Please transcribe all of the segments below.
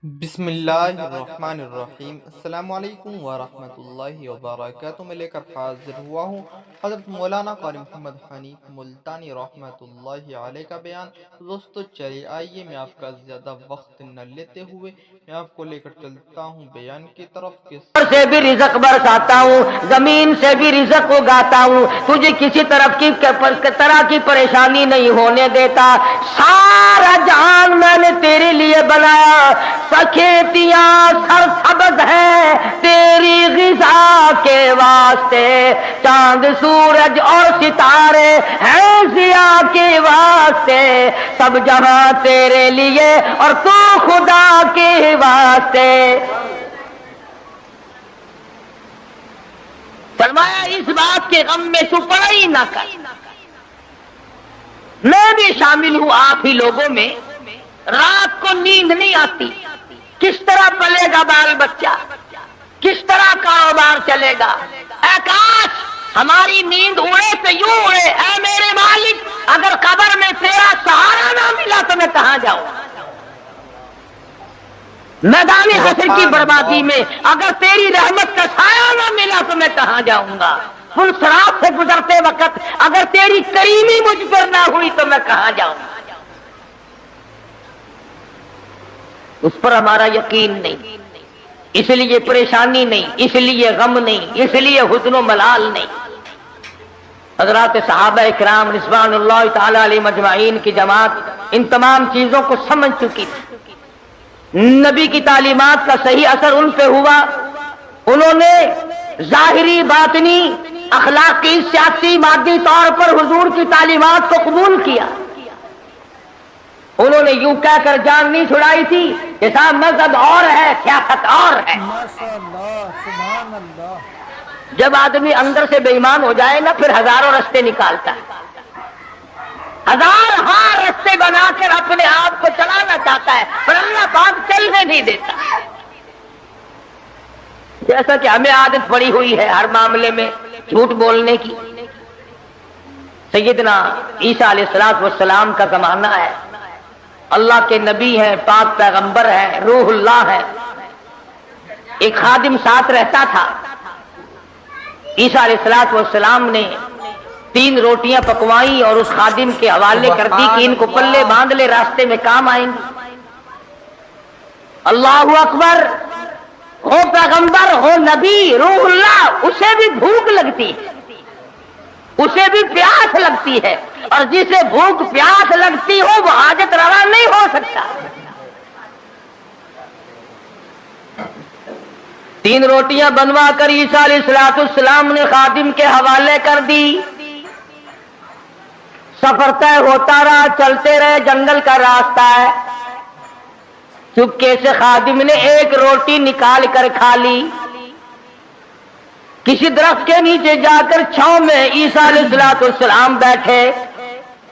بسم اللہ الرحمن الرحیم۔ السلام علیکم ورحمۃ اللہ وبرکاتہ۔ میں لے کر حاضر ہوا ہوں حضرت مولانا قاری محمد حنیف ملتانی رحمۃ اللہ علیہ کا بیان۔ دوستو چلے آئیے، میں آپ کا زیادہ وقت نہ لیتے ہوئے میں آپ کو لے کر چلتا ہوں بیان کی طرف۔ سے بھی رزق برساتا ہوں، زمین سے بھی رزق اگاتا ہوں، تجھے کسی طرح کی پریشانی نہیں ہونے دیتا۔ سارا جہان میں نے تیرے لیے بنایا، کھیتیاں سرسبز ہیں تیری غذا کے واسطے، چاند سورج اور ستارے ہیں ضیاء کے واسطے، سب جہاں تیرے لیے اور تو خدا کے واسطے۔ فرمایا اس بات کے غم میں تو پڑا ہی نہ کر، میں بھی شامل ہوں آپ ہی لوگوں میں۔ رات کو نیند نہیں آتی، کس طرح پلے گا بال بچہ، کس طرح کاروبار چلے گا؟ اے کاش ہماری نیند اڑے تو یوں اڑے، اے میرے مالک اگر قبر میں تیرا سہارا نہ ملا تو میں کہاں جاؤں؟ میدان حشر کی بربادی میں اگر تیری رحمت کا سایہ نہ ملا تو میں کہاں جاؤں گا؟ پل صراط سے گزرتے وقت اگر تیری کریمی مجھ پر نہ ہوئی تو میں کہاں جاؤں گا؟ اس پر ہمارا یقین نہیں، اس لیے پریشانی نہیں، اس لیے غم نہیں، اس لیے حزن و ملال نہیں۔ حضرات صحابہ اکرام رضوان اللہ تعالی علیہ مجمعین کی جماعت ان تمام چیزوں کو سمجھ چکی تھی۔ نبی کی تعلیمات کا صحیح اثر ان پہ ہوا، انہوں نے ظاہری باطنی اخلاقی سیاسی مادی طور پر حضور کی تعلیمات کو قبول کیا۔ انہوں نے یوں کہہ کر جان نہیں چھڑائی تھی کہ صاحب مذہب اور ہے، سیاست اور ہے۔ جب آدمی اندر سے بے ایمان ہو جائے نا پھر ہزاروں رستے نکالتا ہے، ہزار رستے بنا کر اپنے آپ کو چلانا چاہتا ہے، پر اللہ پاک چلنے نہیں دیتا۔ جیسا کہ ہمیں عادت پڑی ہوئی ہے ہر معاملے میں جھوٹ بولنے کی۔ سیدنا عیسیٰ علیہ السلام کا زمانہ ہے، اللہ کے نبی ہیں، پاک پیغمبر ہیں، روح اللہ ہے۔ ایک خادم ساتھ رہتا تھا، عیسیٰ علیہ السلام نے 3 روٹیاں پکوائیں اور اس خادم کے حوالے کر دی کہ ان کو پلے باندھ لے، راستے میں کام آئیں گے۔ اللہ اکبر، ہو پیغمبر ہو نبی روح اللہ، اسے بھی بھوک لگتی ہے، اسے بھی پیاس لگتی ہے، اور جسے بھوک پیاس لگتی ہو وہ حاجت روا نہیں ہو سکتا۔ 3 روٹیاں بنوا کر عیسیٰ علیہ السلام نے خادم کے حوالے کر دی۔ سفر طے ہوتا رہا، چلتے رہے، جنگل کا راستہ ہے۔ چپکے سے خادم نے 1 روٹی نکال کر کھا لی۔ کسی درخت کے نیچے جا کر چھاؤں میں عیسیٰ علیہ السلام بیٹھے،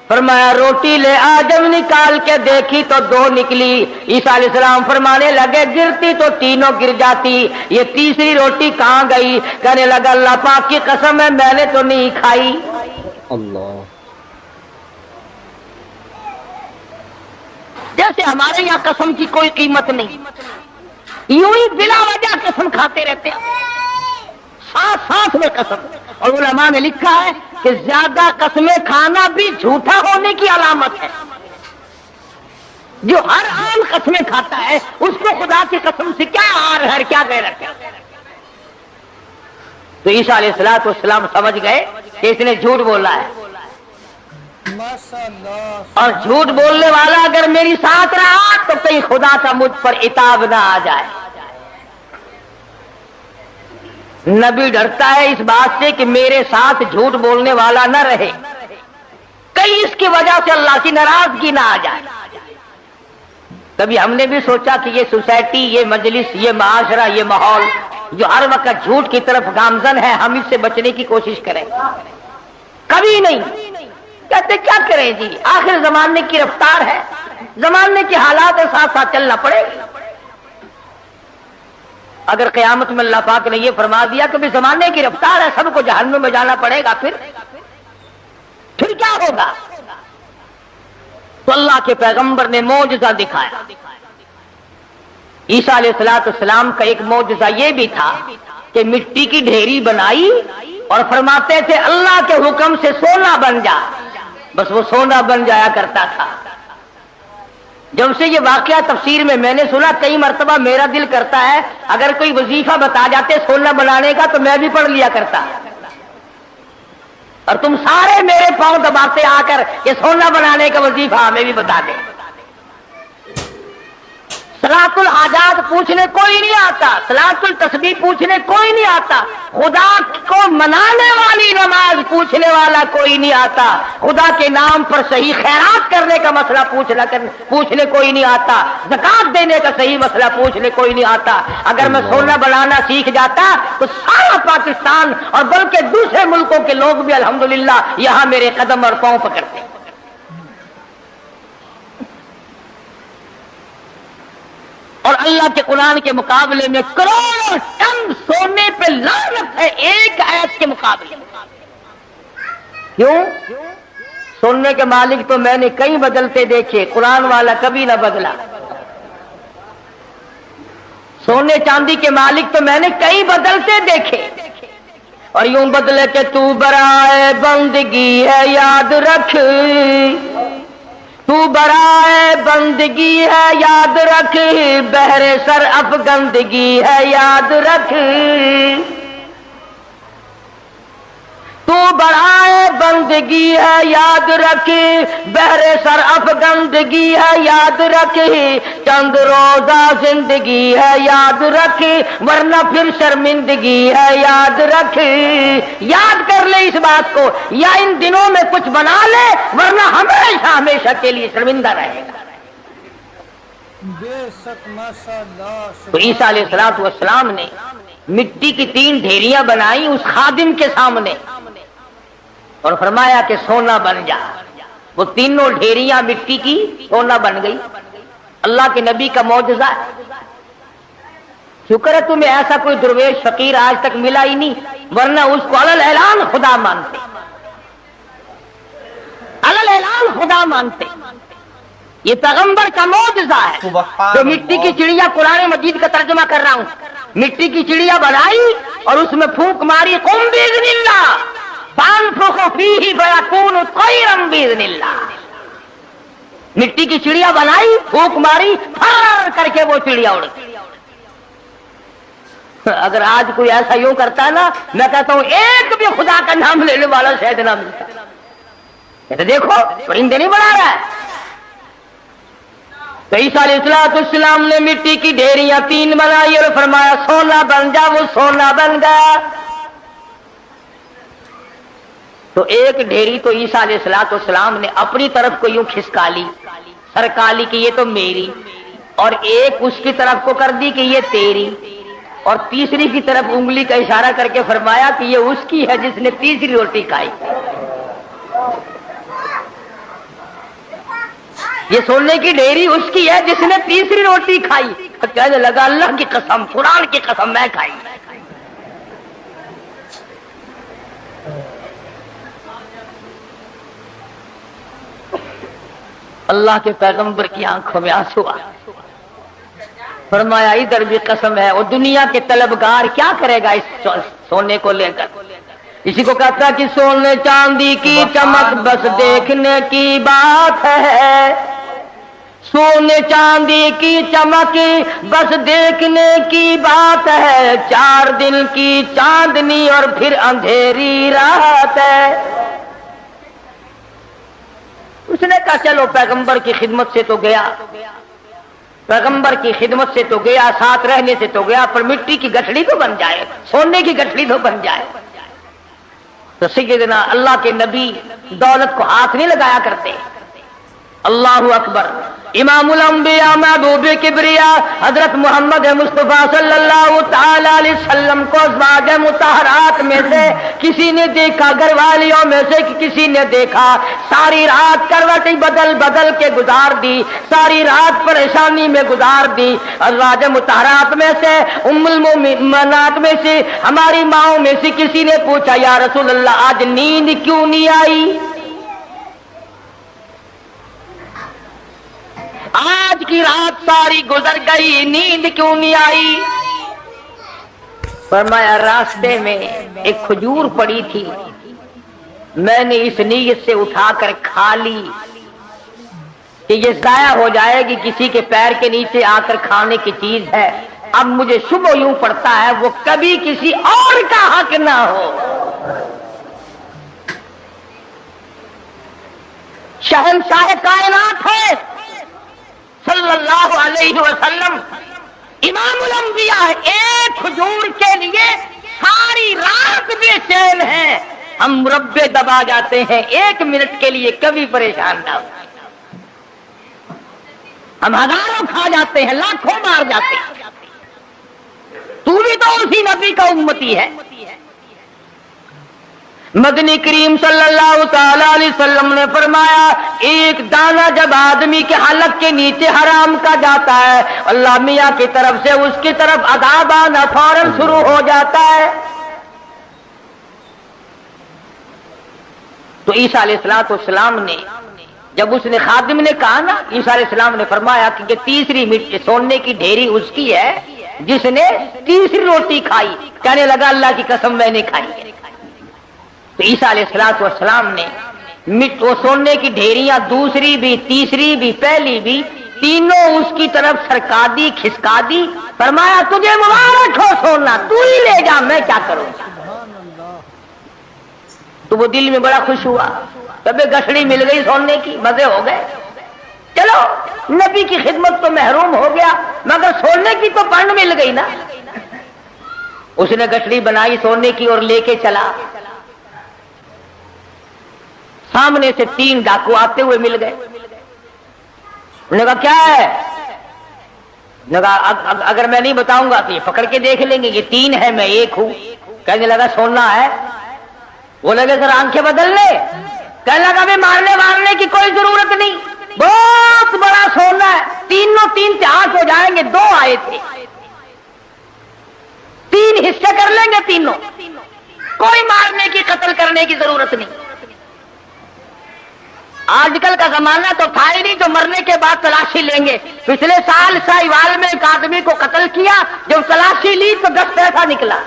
فرمایا روٹی لے آ۔ جب نکال کے دیکھی تو 2 نکلی۔ عیسیٰ علیہ السلام فرمانے لگے گرتی تو تینوں گر جاتی، یہ تیسری روٹی کہاں گئی؟ کہنے لگا اللہ پاک کی قسم ہے میں نے تو نہیں کھائی۔ اللہ، جیسے ہمارے یہاں قسم کی کوئی قیمت نہیں، یوں ہی بلا وجہ قسم کھاتے رہتے ہیں، ساتھ میں قسم۔ اور علماء نے لکھا ہے کہ زیادہ قسمیں کھانا بھی جھوٹا ہونے کی علامت ہے۔ جو ہر عام قسمیں کھاتا ہے اس کو خدا کی قسم سے کیا عار ہے، کیا غیرت ہے۔ تو عیسیٰ علیہ السلام سمجھ گئے کہ اس نے جھوٹ بولا ہے، اور جھوٹ بولنے والا اگر میری ساتھ رہا تو کہیں خدا کا مجھ پر عتاب نہ آ جائے۔ نبی ڈرتا ہے اس بات سے کہ میرے ساتھ جھوٹ بولنے والا نہ رہے، کہیں اس کی وجہ سے اللہ کی ناراضگی نہ آ جائے۔ کبھی ہم نے بھی سوچا کہ یہ سوسائٹی، یہ مجلس، یہ معاشرہ، یہ ماحول جو ہر وقت جھوٹ کی طرف گامزن ہے، ہم اس سے بچنے کی کوشش کریں؟ کبھی نہیں۔ کہتے کیا کریں جی، آخر زمانے کی رفتار ہے، زمانے کے حالات کے ساتھ ساتھ چلنا پڑے گا۔ اگر قیامت میں اللہ پاک نے یہ فرما دیا کہ بھی زمانے کی رفتار ہے، سب کو جہنم میں جانا پڑے گا، پھر کیا ہوگا؟ تو اللہ کے پیغمبر نے معجزہ دکھایا۔ عیسیٰ علیہ السلام کا ایک معجزہ یہ بھی تھا کہ مٹی کی ڈھیری بنائی اور فرماتے تھے اللہ کے حکم سے سونا بن جا، بس وہ سونا بن جایا کرتا تھا۔ جب سے یہ واقعہ تفسیر میں نے سنا، کئی مرتبہ میرا دل کرتا ہے اگر کوئی وظیفہ بتا جاتے سونا بنانے کا تو میں بھی پڑھ لیا کرتا، اور تم سارے میرے پاؤں دباتے آ کر یہ سونا بنانے کا وظیفہ ہمیں بھی بتا دیں۔ صلاۃ الحاجات پوچھنے کوئی نہیں آتا، صلاۃ التسبیح پوچھنے کوئی نہیں آتا، خدا کو منانے والی نماز پوچھنے والا کوئی نہیں آتا، خدا کے نام پر صحیح خیرات کرنے کا مسئلہ پوچھنے کوئی نہیں آتا، زکات دینے کا صحیح مسئلہ پوچھنے کوئی نہیں آتا۔ اگر میں سونا بنانا سیکھ جاتا تو سارا پاکستان اور بلکہ دوسرے ملکوں کے لوگ بھی الحمدللہ یہاں میرے قدم اور پاؤں پکڑتے۔ اور اللہ کے قرآن کے مقابلے میں کروڑوں ٹن سونے پہ لعنت ہے ایک آیت کے مقابلے۔ کیوں؟ سونے کے مالک تو میں نے کئی بدلتے دیکھے، قرآن والا کبھی نہ بدلا۔ سونے چاندی کے مالک تو میں نے کئی بدلتے دیکھے، اور یوں بدلے کہ تو برائے بندگی ہے یاد رکھ، تو برائے بندگی ہے یاد رکھ، بہر سر افگندگی ہے یاد رکھ، تو برائے بندگی ہے یاد رکھ، بہر سر افگندگی ہے یاد رکھ، چند روزہ زندگی ہے یاد رکھ، ورنہ پھر شرمندگی ہے یاد رکھ۔ یاد کر لے اس بات کو، یا ان دنوں میں کچھ بنا لے ورنہ ہمیشہ ہمیشہ کے لیے شرمندہ رہے گا۔ تو عیسیٰ علیہ السلام نے مٹی کی 3 ڈھیریاں بنائی اس خادم کے سامنے اور فرمایا کہ سونا بن جا۔ وہ تینوں ڈھیریاں مٹی کی سونا بن گئی۔ اللہ کے نبی کا معجزہ ہے۔ شکر ہے تمہیں ایسا کوئی درویش فقیر آج تک ملا ہی نہیں، ورنہ اس کو علل اعلان خدا مانتے، علل اعلان خدا مانتے۔ یہ پیغمبر کا معجزہ ہے جو مٹی کی چڑیا، قرآن مجید کا ترجمہ کر رہا ہوں، مٹی کی چڑیا بنائی اور اس میں پھونک ماری، قم باذن اللہ فانفخ فیہ فیکون طیرا باذن اللہ۔ مٹی کی چڑیا بنائی، پھونک ماری، پھر کر کے وہ چڑیا اڑ گئی۔ اگر آج کوئی ایسا یوں کرتا ہے نا، میں کہتا ہوں ایک بھی خدا کا نام لینے والا شاید نہ ملتا۔ کہتے دیکھو پرندے نہیں بنا رہا ہے۔ تو عیسیٰ علیہ السلام نے مٹی کی ڈھیریاں 3 بنائی اور فرمایا سونا بن جا، وہ سونا بن گیا۔ تو ایک ڈھیری تو عیسیٰ علیہ السلام نے اپنی طرف کو یوں کھسکا لی، سرکا لی کہ یہ تو میری، اور ایک اس کی طرف کو کر دی کہ یہ تیری، اور تیسری کی طرف انگلی کا اشارہ کر کے فرمایا کہ یہ اس کی ہے جس نے تیسری روٹی کھائی۔ یہ سونے کی ڈھیری اس کی ہے جس نے تیسری روٹی کھائی۔ کہنے لگا اللہ کی قسم، قرآن کی قسم میں کھائی۔ اللہ کے پیغمبر کی آنکھوں میں آنسو آ، فرمایا ادھر بھی قسم ہے۔ اور دنیا کے طلبگار کیا کرے گا اس سونے کو لے کر؟ اسی کو کہتا کہ سونے چاندی کی چمک بس دیکھنے کی بات ہے، سونے چاندی کی چمک بس دیکھنے کی بات ہے، 4 دن کی چاندنی اور پھر اندھیری رات ہے۔ اس نے کہا چلو پیغمبر کی خدمت سے تو گیا، پیغمبر کی خدمت سے تو گیا، ساتھ رہنے سے تو گیا، پر مٹی کی گٹھڑی تو بن جائے، سونے کی گٹھڑی تو بن جائے۔ تو سیدنا اللہ کے نبی دولت کو ہاتھ نہیں لگایا کرتے۔ اللہ اکبر۔ امام الانبیاء محبوب کبریا حضرت محمد مصطفیٰ صلی اللہ تعالی علیہ وسلم کو ازواج مطہرات میں سے کسی نے دیکھا، گھر والیوں میں سے کسی نے دیکھا، ساری رات کروٹیں بدل بدل کے گزار دی، ساری رات پریشانی میں گزار دی۔ ازواج مطہرات میں سے ام المؤمنات میں سے ہماری ماؤں میں سے کسی نے پوچھا یا رسول اللہ آج نیند کیوں نہیں آئی؟ آج کی رات ساری گزر گئی، نیند کیوں نہیں آئی؟ فرمایا راستے میں ایک کھجور پڑی تھی، میں نے اس نیت سے اٹھا کر کھا لی کہ یہ ضائع ہو جائے گی، کسی کے پیر کے نیچے آ کر کھانے کی چیز ہے، اب مجھے شبہ یوں پڑتا ہے وہ کبھی کسی اور کا حق نہ ہو۔ شہنشاہ کائنات ہے صلی اللہ علیہ وسلم، امام الانبیاء، ایک کھجور کے لیے ساری رات بے چین ہیں، ہم مربے دبا جاتے ہیں، ایک منٹ کے لیے کبھی پریشان نہ ہو، ہم ہزاروں کھا جاتے ہیں، لاکھوں مار جاتے ہیں، تو بھی تو اسی نبی کا امتی ہے۔ مدنی کریم صلی اللہ تعالی علیہ وسلم نے فرمایا ایک دانہ جب آدمی کے حلق کے نیچے حرام کا جاتا ہے، اللہ میاں کی طرف سے اس کی طرف عذاب آنا فوراً شروع ہو جاتا ہے۔ تو عیسیٰ علیہ السلام نے جب اس نے خادم نے کہا نا، عیسیٰ علیہ السلام نے فرمایا کہ تیسری سونے کی ڈھیری اس کی ہے جس نے تیسری روٹی کھائی، کہنے لگا اللہ کی قسم میں نے کھائی۔ تو عیسیٰ علیہ السلام نے وہ سونے کی ڈھیریاں دوسری بھی، تیسری بھی، پہلی بھی، تینوں اس کی طرف سرکا دی، کھسکا دی، فرمایا تجھے مبارک ہو سونا، تو ہی لے جا، میں کیا کروں گا۔ تو وہ دل میں بڑا خوش ہوا، کبھی گٹھڑی مل گئی سونے کی، مزے ہو گئے، چلو نبی کی خدمت تو محروم ہو گیا مگر سونے کی تو پن مل گئی نا۔ اس نے گٹھڑی بنائی سونے کی اور لے کے چلا، سامنے سے 3 ڈاکو آتے ہوئے مل گئے، انہوں نے کہا کیا ہے؟ انہوں نے کہا اگر میں نہیں بتاؤں گا تو یہ پکڑ کے دیکھ لیں گے، یہ 3 ہے میں 1 ہوں۔ کہنے لگا سونا ہے؟ وہ لگے سر آنکھیں بدل لے، کہنے لگا بھی مارنے کی کوئی ضرورت نہیں، بہت بڑا سونا ہے، تینوں 3 سے 8 ہو جائیں گے، 2 آئے تھے، 3 حصے کر لیں گے تینوں، کوئی مارنے کی قتل کرنے کی ضرورت نہیں۔ آج کل کا زمانہ تو تھا ہی نہیں جو مرنے کے بعد تلاشی لیں گے۔ پچھلے سال ساہیوال میں ایک آدمی کو قتل کیا، جب تلاشی لی تو 10 پیسہ نکلا۔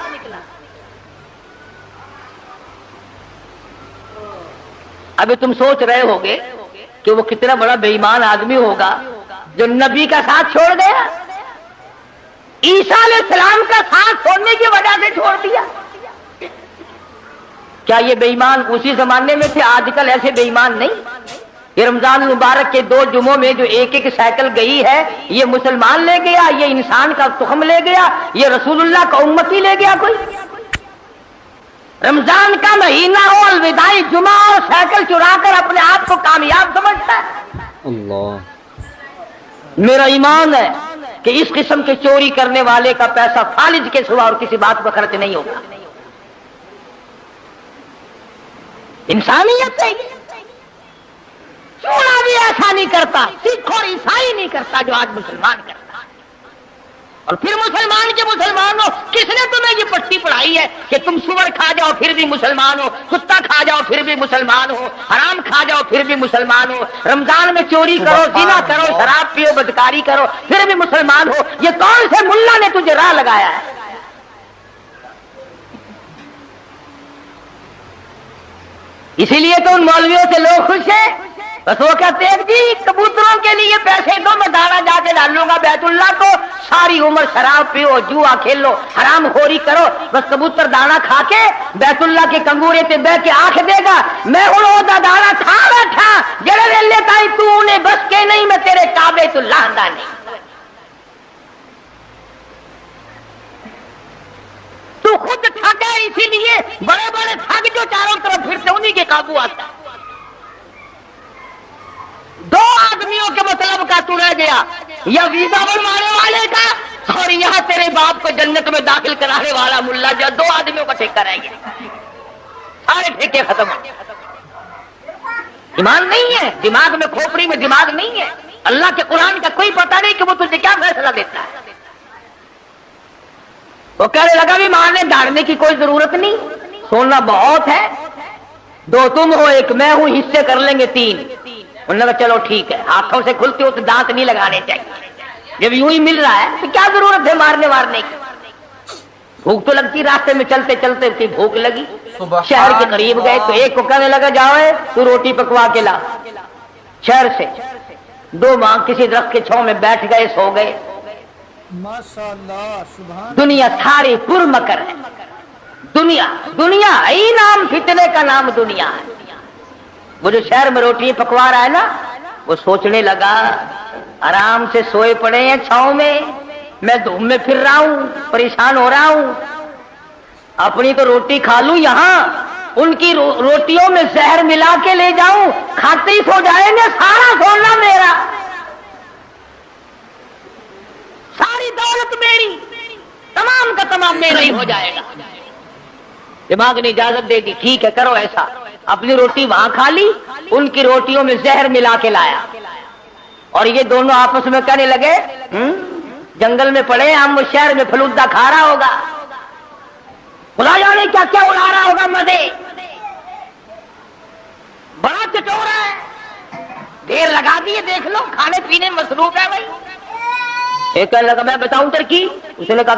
ابھی تم سوچ رہے ہوگے کہ وہ کتنا بڑا بے ایمان آدمی ہوگا جو نبی کا ساتھ چھوڑ گیا، عیسیٰ علیہ السلام کا ساتھ چھوڑنے کی وجہ سے چھوڑ دیا۔ کیا یہ بے ایمان اسی زمانے میں تھے؟ آج کل ایسے بے ایمان نہیں۔ یہ رمضان مبارک کے 2 جمعوں میں جو ایک سائیکل گئی ہے، یہ مسلمان لے گیا، یہ انسان کا تخم لے گیا، یہ رسول اللہ کا امتی لے گیا کوئی؟ رمضان کا مہینہ ہو، الوداعی جمعہ اور سائیکل چرا کر اپنے آپ کو کامیاب سمجھتا ہے۔ اللہ، میرا ایمان ہے کہ اس قسم کے چوری کرنے والے کا پیسہ فالج کے سوا اور کسی بات پر خرچ نہیں ہوگا۔ انسانیت ہے، چوڑا بھی ایسا نہیں کرتا، سکھ اور عیسائی نہیں کرتا جو آج مسلمان کرتا۔ اور پھر مسلمان کے مسلمان ہو، کس نے تمہیں یہ پٹی پڑھائی ہے کہ تم سور کھا جاؤ پھر بھی مسلمان ہو، کتا کھا جاؤ پھر بھی مسلمان ہو، حرام کھا جاؤ پھر بھی مسلمان ہو، رمضان میں چوری کرو، زنا کرو، شراب پیو، بدکاری کرو پھر بھی مسلمان ہو؟ یہ کون سے ملا نے تجھے راہ لگایا ہے؟ اسی لیے تو ان مولویوں سے لوگ خوش ہیں، بس وہ کہتے ہیں جی کبوتروں کے لیے پیسے دو، میں دانا جا کے ڈالوں گا بیت اللہ کو، ساری عمر شراب پیو، جوا کھیلو، حرام خوری کرو، بس کبوتر دانا کھا کے بیت اللہ کے کنگورے تے بہ کے آنکھ دے گا میں ہوں وہ دانا کھا بیٹھا جڑے ویلے تائی تو انہیں بس کے نہیں، میں تیرے کعبے تو لاندہ نہیں۔ تو خود ٹھگ ہے، اسی لیے بڑے بڑے ٹھگ جو چاروں طرف پھرتے انہی کے قابو آتا۔ 2 آدمیوں کے مطلب کا تو رہ گیا، یا ویزا بنوانے والے کا اور یہاں تیرے باپ کو جنت میں داخل کرانے والا ملا، جو 2 آدمیوں کا ٹھیکہ رہ گیا، سارے ٹھیکے ختم ہو گئے۔ ایمان نہیں ہے، دماغ میں کھوپڑی میں دماغ نہیں ہے، اللہ کے قرآن کا کوئی پتہ نہیں کہ وہ تجھے کیا فیصلہ دیتا ہے۔ وہ کہنے لگا بھی مارنے ڈالنے کی کوئی ضرورت نہیں، سونا بہت ہے، 2 تم ہو 1 میں ہوں، حصے کر لیں گے 3۔ انہوں نے کہا چلو ٹھیک ہے، ہاتھوں سے کھلتی ہو تو دانت نہیں لگانے چاہیے، جب یوں ہی مل رہا ہے تو کیا ضرورت ہے مارنے وارنے کی، بھوک تو لگتی، راستے میں چلتے چلتے کی بھوک لگی، شہر کے قریب گئے تو ایک کو کہنے لگا جاؤ تو روٹی پکوا کے لا، شہر سے دو ماں کسی درخت کے چھاؤں میں بیٹھ گئے، سو گئے۔ دنیا ساری پر مکر ہے، دنیا ہی نام فتنے کا نام دنیا ہے۔ وہ جو شہر میں روٹی پکوا رہا ہے نا، وہ سوچنے لگا آرام سے سوئے پڑے ہیں چھاؤں میں دھوپ میں پھر رہا ہوں، پریشان ہو رہا ہوں، اپنی تو روٹی کھا لوں، یہاں ان کی روٹیوں میں زہر ملا کے لے جاؤں، کھاتے ہی سو جائیں گے، سارا سونا میرا، ساری دولت میری، تمام کا تمام میرا ہی ہو جائے گا۔ دماغ نے اجازت دے دی، ٹھیک ہے کرو ایسا، اپنی روٹی وہاں کھا لی، ان کی روٹیوں میں زہر ملا کے لایا، اور یہ دونوں آپس میں کہنے لگے جنگل میں پڑے ہم، شہر میں فلودہ کھا رہا ہوگا، خدا جانے کیا کیا اڑا رہا ہوگا مزے، بڑا چٹورا ہے، دیر لگا دیے، دیکھ لو کھانے پینے مصروف ہے بھائی۔ ایک کہنے لگا میں بتاؤں ترکی، اس نے کہا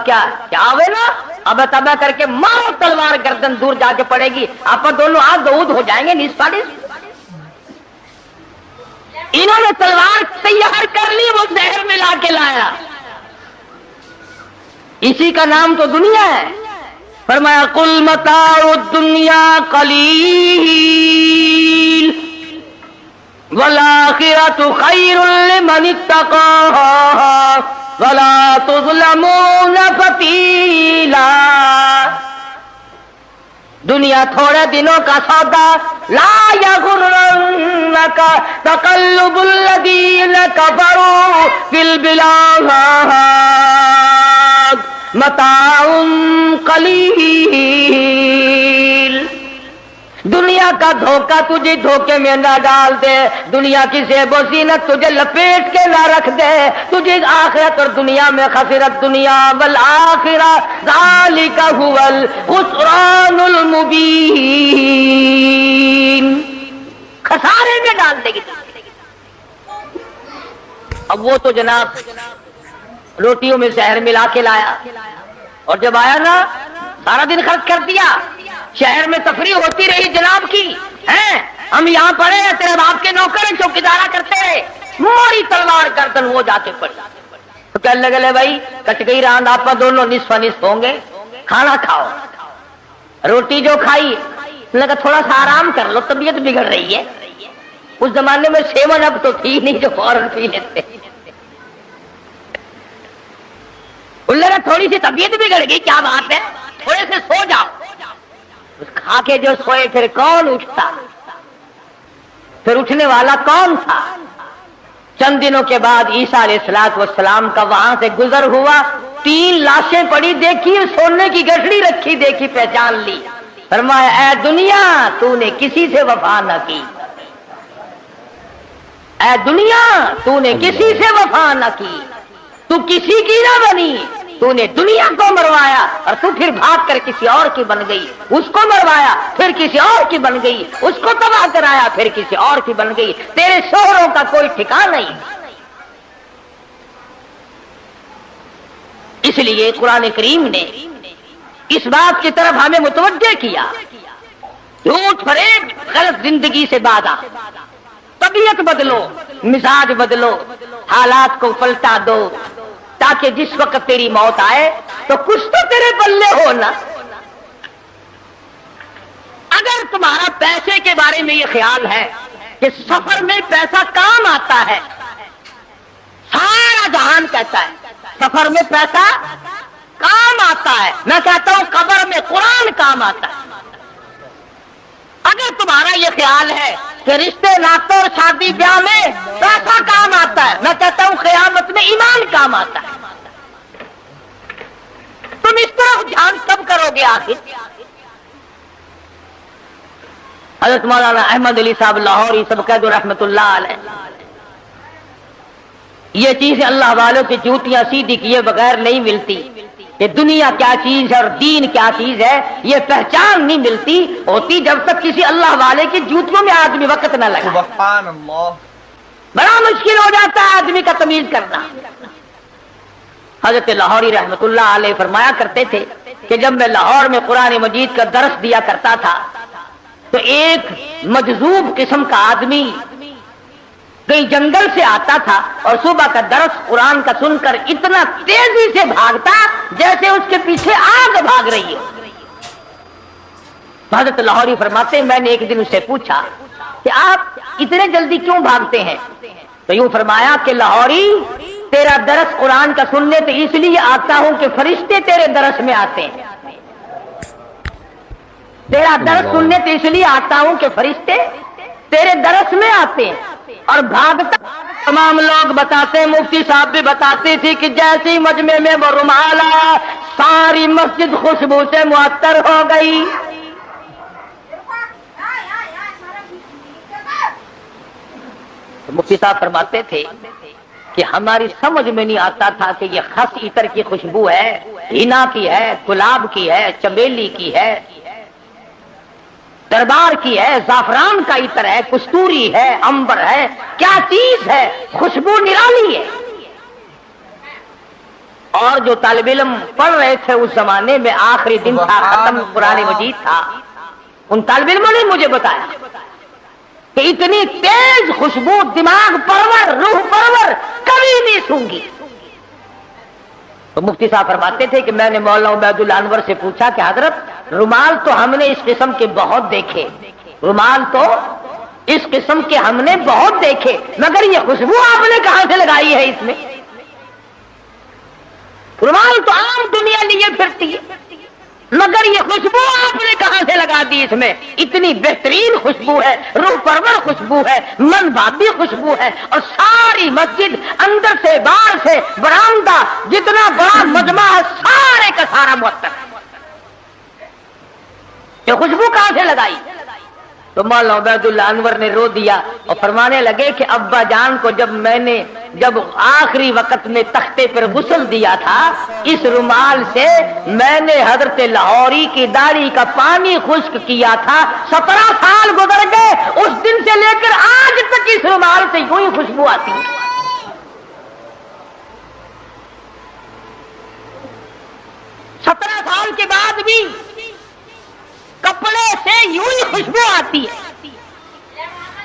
کیا ہوئے نا، اب تبا کر کے مارو تلوار، گردن دور جا کے پڑے گی، آپ دونوں آگ دود ہو جائیں گے نصف نصف۔ انہوں نے تلوار تیار کر لی، وہ زہر ملا کے لایا، اسی کا نام تو دنیا ہے۔ فرمایا قل متاع الدنیا قلیل والآخرۃ خیر لمن اتقى ولا تظلمون فتیلا۔ دنیا تھوڑے دنوں کا سودا، لا یغرنک تقلب الذین کفروا فی البلاد متاع قلیل۔ دنیا کا دھوکہ تجھے دھوکے میں نہ ڈال دے، دنیا کی زیب و زینت تجھے لپیٹ کے نہ رکھ دے، تجھے آخرت اور دنیا میں خسرت دنیا والآخرہ ذالک هو الخسران المبین، خسارے میں ڈال دے گی۔ اب وہ تو جناب روٹیوں میں زہر ملا کے لایا، اور جب آیا نا سارا دن خرچ کر دیا، شہر میں تفریح ہوتی رہی جناب کی، ہیں ہم یہاں پڑے ہیں، تیرے باپ کے نوکر چوکیدارا کرتے رہے، موری تلوار گردن وہ جا کے پڑی۔ تو کہنے لگے بھائی کٹ گئی راند، آپ دونوں نصف نصف ہوں گے، کھانا کھاؤ۔ روٹی جو کھائی لگا تھوڑا سا آرام کر لو، طبیعت بگڑ رہی ہے، اس زمانے میں سیون اب تو تھی نہیں جو فوراً پی لیتے، لگا تھوڑی سی طبیعت بگڑ گئی، کیا بات ہے تھوڑے سے سو جاؤ۔ کھا کے جو سوئے پھر کون اٹھتا، پھر اٹھنے والا کون تھا؟ چند دنوں کے بعد عیسیٰ علیہ السلام کا وہاں سے گزر ہوا، 3 لاشیں پڑی دیکھی، سونے کی گٹھڑی رکھی دیکھی، پہچان لی، فرمایا اے دنیا تو نے کسی سے وفا نہ کی، اے دنیا تو نے کسی سے وفا نہ کی، تو کسی کی نہ بنی، تو نے دنیا کو مروایا اور تو پھر بھاگ کر کسی اور کی بن گئی، اس کو مروایا پھر کسی اور کی بن گئی، اس کو تباہ کرایا پھر کسی اور کی بن گئی، تیرے شوہروں کا کوئی ٹھکانہ نہیں۔ اس لیے قرآن کریم نے اس بات کی طرف ہمیں متوجہ کیا، جھوٹ فریب غلط زندگی سے بادا، طبیعت بدلو، مزاج بدلو، حالات کو پلٹا دو، تاکہ جس وقت تیری موت آئے تو کچھ تو تیرے پلے ہو نا۔ اگر تمہارا پیسے کے بارے میں یہ خیال ہے کہ سفر میں پیسہ کام آتا ہے، سارا جہان کہتا ہے سفر میں پیسہ کام آتا ہے، میں کہتا ہوں قبر میں قرآن کام آتا ہے۔ اگر تمہارا یہ خیال ہے کہ رشتے ناطے اور شادی بیاہ میں پیسہ کام آتا ہے، میں کہتا ہوں قیامت میں ایمان کام آتا ہے۔ تم اس طرح دھیان کب کرو گے آخر؟ حضرت مولانا احمد علی صاحب لاہوری سب قید رحمت اللہ علیہ، یہ چیزیں اللہ والوں کی جوتیاں سیدھی کیے بغیر نہیں ملتی، کہ دنیا کیا چیز ہے اور دین کیا چیز ہے یہ پہچان نہیں ملتی ہوتی جب تک کسی اللہ والے کی جوتیوں میں آدمی وقت نہ لگا۔ سبحان اللہ۔ بڑا مشکل ہو جاتا ہے آدمی کا تمیز کرنا۔ حضرت لاہوری رحمت اللہ علیہ فرمایا کرتے تھے کہ جب میں لاہور میں قرآن مجید کا درس دیا کرتا تھا تو ایک مجذوب قسم کا آدمی کہیں جنگل سے آتا تھا اور صبح کا درس قرآن کا سن کر اتنا تیزی سے بھاگتا جیسے اس کے پیچھے آگ بھاگ رہی ہے۔ حضرت لاہوری فرماتے میں نے ایک دن اسے پوچھا کہ آپ اتنے جلدی کیوں بھاگتے ہیں؟ تو یوں فرمایا کہ لاہوری تیرا درس قرآن کا سننے تو اس لیے آتا ہوں کہ فرشتے تیرے درس میں آتے ہیں، تیرا درس سننے تو اس لیے آتا ہوں کہ فرشتے تیرے درس میں آتے ہیں۔ اور بھاگتا تمام لوگ بتاتے، مفتی صاحب بھی بتاتے تھے کہ جیسے ہی مجمع میں وہ رومال آیا ساری مسجد خوشبو سے معطر ہو گئی۔ مفتی صاحب فرماتے تھے کہ ہماری سمجھ میں نہیں آتا تھا کہ یہ خس عطر کی خوشبو ہے، ہینا کی ہے، گلاب کی ہے، چمیلی کی ہے، دربار کی ہے، زعفران کا عطر ہے، کستوری ہے، عنبر ہے، کیا چیز ہے، خوشبو نرالی ہے۔ اور جو طالب علم پڑھ رہے تھے اس زمانے میں آخری دن تھا، ختم قرآن مجید تھا، ان طالب علموں نے مجھے بتایا کہ اتنی تیز خوشبو دماغ پرور، روح پرور کبھی نہیں سونگی۔ تو مفتی صاحب فرماتے تھے کہ میں نے مولانا عبید اللہ انور سے پوچھا کہ حضرت رومال تو ہم نے اس قسم کے بہت دیکھے، رومال تو اس قسم کے ہم نے بہت دیکھے، مگر یہ خوشبو آپ نے کہاں سے لگائی ہے اس میں؟ رومال تو عام دنیا لیے پھرتی ہے، مگر یہ خوشبو آپ نے کہاں سے لگا دی اس میں؟ اتنی بہترین خوشبو ہے، روح پرور خوشبو ہے، من بھاتی خوشبو ہے، اور ساری مسجد اندر سے باہر سے برآمدہ جتنا بڑا مجمع ہے سارے کا سارا معطر ہے۔ یہ خوشبو کہاں سے لگائی؟ تو مولانا عبید اللہ انور نے رو دیا اور فرمانے لگے کہ ابا جان کو جب آخری وقت میں تختے پر غسل دیا تھا اس رومال سے میں نے حضرت لاہوری کی داڑھی کا پانی خشک کیا تھا، 17 سال گزر گئے، اس دن سے لے کر آج تک اس رومال سے یوں ہی خوشبو آتی ہے۔ 17 سال کے بعد بھی کپڑے سے یوں ہی خوشبو آتی ہے۔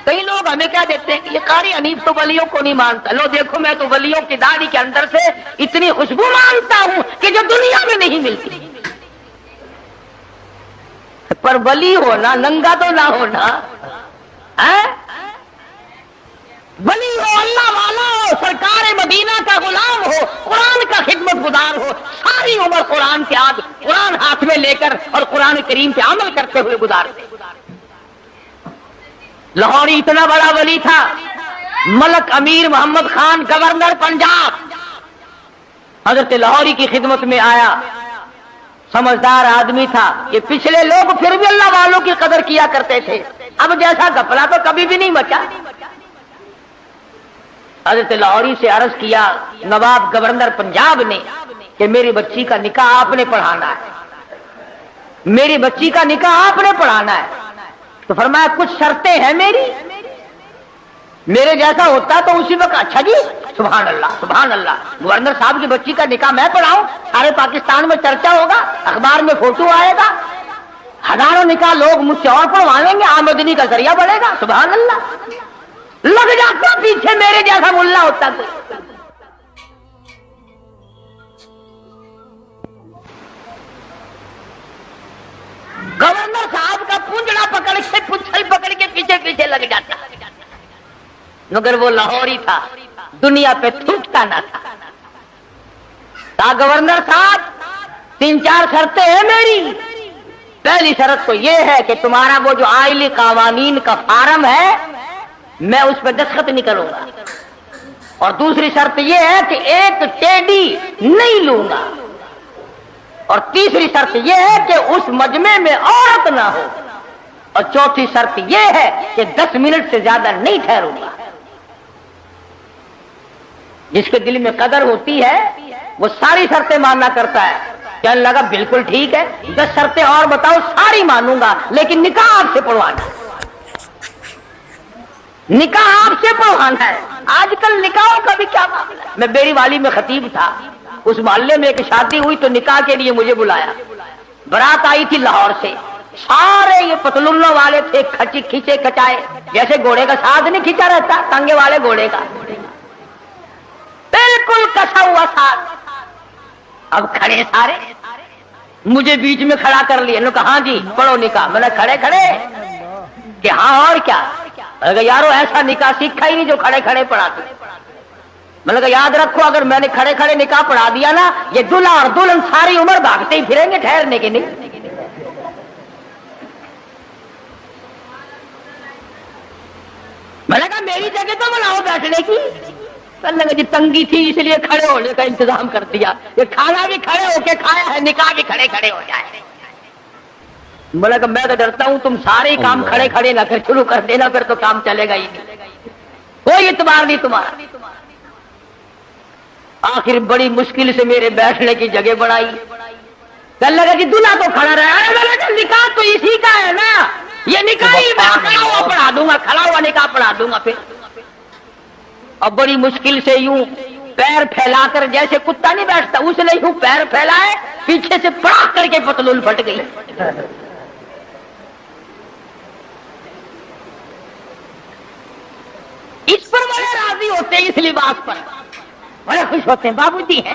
کئی لوگ ہمیں کیا دیتے ہیں کہ یہ قاری حنیف تو ولیوں کو نہیں مانتا، لو دیکھو میں تو ولیوں کی داڑھی کے اندر سے اتنی خوشبو مانتا ہوں کہ جو دنیا میں نہیں ملتی۔ پر ولی ہونا ننگا تو نہ ہونا، ولی ہو، اللہ والا ہو، سرکار مدینہ کا غلام ہو، قرآن کا خدمت گزار ہو، ساری عمر قرآن کے آج قرآن ہاتھ میں لے کر اور قرآن کریم پہ عمل کرتے ہوئے گزارتے۔ لاہوری اتنا بڑا ولی تھا، ملک امیر محمد خان گورنر پنجاب حضرت لاہوری کی خدمت میں آیا، سمجھدار آدمی تھا، یہ پچھلے لوگ پھر بھی اللہ والوں کی قدر کیا کرتے تھے، اب جیسا گھپلا تو کبھی بھی نہیں بچا۔ حضرت لاہوری سے عرض کیا نواب گورنر پنجاب نے کہ میری بچی کا نکاح آپ نے پڑھانا ہے، میری بچی کا نکاح آپ نے پڑھانا ہے۔ تو فرمایا کچھ شرطیں ہیں میرے جیسا ہوتا تو اسی وقت اچھا جی سبحان اللہ سبحان اللہ، گورنر صاحب کی بچی کا نکاح میں پڑھاؤں، سارے پاکستان میں چرچا ہوگا، اخبار میں فوٹو آئے گا، ہزاروں نکاح لوگ مجھ سے اور پڑھوائیں گے، آمدنی کا ذریعہ بڑھے گا، سبحان اللہ۔ لگ جاتا پیچھے میرے جیسا ملا ہوتا تو۔ گورنر صاحب کا پنجڑا پکڑ کے پچھل پکڑ کے پیچھے پیچھے لگ جاتا، مگر وہ لاہوری تھا، دنیا پہ تھوکتا نہ تھا۔ کہا گورنر صاحب 3-4 شرطیں ہیں میری، پہلی شرط تو یہ ہے کہ تمہارا وہ جو آئلی قوانین کا فارم ہے میں اس پہ دستخط نہیں کروں گا، اور دوسری شرط یہ ہے کہ ایک ٹیڈی نہیں لوں گا، اور تیسری شرط یہ ہے کہ اس مجمع میں عورت نہ ہو، اور چوتھی شرط یہ ہے کہ 10 منٹ سے زیادہ نہیں ٹھہروں گا۔ جس کے دل میں قدر ہوتی ہے وہ ساری شرطیں ماننا کرتا ہے۔ کہنے لگا بالکل ٹھیک ہے، 10 شرطیں اور بتاؤ، ساری مانوں گا لیکن نکاح آپ سے پڑھوانا۔ نکاح آپ سے پڑھوانا ہے. آج کل نکاحوں کا بھی کیا معاملہ ہے. میں بیری والی میں خطیب تھا، اس محلے میں ایک شادی ہوئی تو نکاح کے لیے مجھے بلایا. برات آئی تھی لاہور سے، سارے یہ پتلونوں والے تھے، کھچے کچائے، جیسے گھوڑے کا ساتھ نہیں کھینچا رہتا ٹانگے والے گھوڑے کا، بالکل کسا ہوا ساتھ. اب کھڑے سارے، مجھے بیچ میں کھڑا کر لیا. انہوں نے کہا ہاں جی پڑھو نکاح. میں نے کھڑے کہ ہاں اور کیا. میں نے کہا یارو ایسا نکاح سیکھا ہی نہیں جو کھڑے کھڑے پڑھاتے. میں نے کہا یاد رکھو اگر میں نے کھڑے کھڑے نکاح پڑھا دیا نا، یہ دلہا اور دلہن ساری عمر بھاگتے ہی پھریں گے، ٹھہرنے کے نہیں. میں نے کہا میری جگہ تو بناؤ بیٹھنے کی. کہنے لگا جی تنگی تھی اس لیے کھڑے ہونے کا انتظام کر دیا. یہ کھانا بھی کھڑے ہو کے کھایا ہے، نکاح بھی کھڑے کھڑے ہو جائے. میں نے کہا میں تو ڈرتا ہوں تم سارے ہی کام کھڑے کھڑے نہ پھر شروع کر دینا، پھر تو کام چلے گا ہی نہیں، کوئی اعتبار نہیں تمہارا. آخر بڑی مشکل سے میرے بیٹھنے کی جگہ بنائی. کہنے لگا جی دلہا تو کھڑا رہا. میں نے کہا نکاح تو اسی کا ہے نا، یہ نکاح ہی میں کھڑا ہوا پڑھا دوں گا، کھڑا ہوا نکاح پڑھا دوں گا. پھر اب بڑی مشکل سے یوں پیر پھیلا کر، جیسے کتا نہیں بیٹھتا اس نے یوں پیر پھیلائے، پیچھے سے پڑا کر کے پتلون پھٹ گئی. اس پر بڑے راضی ہوتے ہیں، اس لباس پر بڑے خوش ہوتے ہیں. بابو جی ہیں